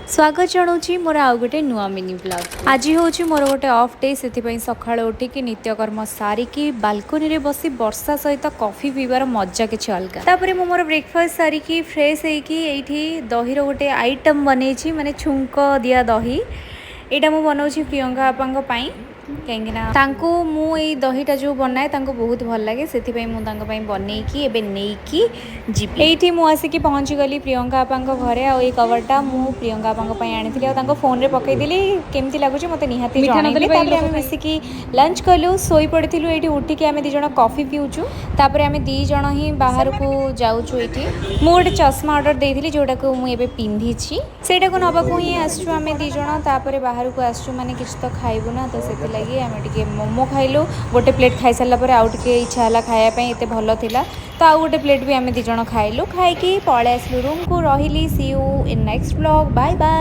स्वागत जनाऊँगी मोर आउ गोटे नुआ मिनी ब्लॉग। आज हूँ मोर गोटे ऑफ डे से सका उठिकी नित्यकर्म सारिकी बालकोनी रे बसी वर्षा सहित कॉफी पीबार मजा किसी अलग। तापर मु मोर ब्रेकफास्ट सारिकी फ्रेश होती दही गोटे आइटम बन माने छुंक दिया दही यहाँ मुझे बनाऊँ प्रियंका बापा कहीं मु दहीटा जो बनाए बहुत भल लगे से बनईकी नहीं मुझे पहुँची गली प्रियंका बापा घरे आई कवरटा मु प्रियंका बापा आनी फोन में पकईदेली केमती लगुच मत निहाती मिसिकी लंच कलु शोई पड़ू ये उठिकी आम दीज कॉफी पीऊचु तापर आम दीज ही बाहर को जाऊँ ये मुझे चश्मा ऑर्डर देती जोटा को मुझे पिंधि से नवाक ही आसचु आम दीज बाहर को आसचु माने किसी तो खाइबू ना तो से लगी आम टे मोमो खाइलु गोटे प्लेट खाई सारापर आउ टे इच्छा है खायापी एत भल था तो आउ गोटे प्लेट भी आम दीज खाइलु खाई पलि आसलु रूम को रही see you in next blog bye bye.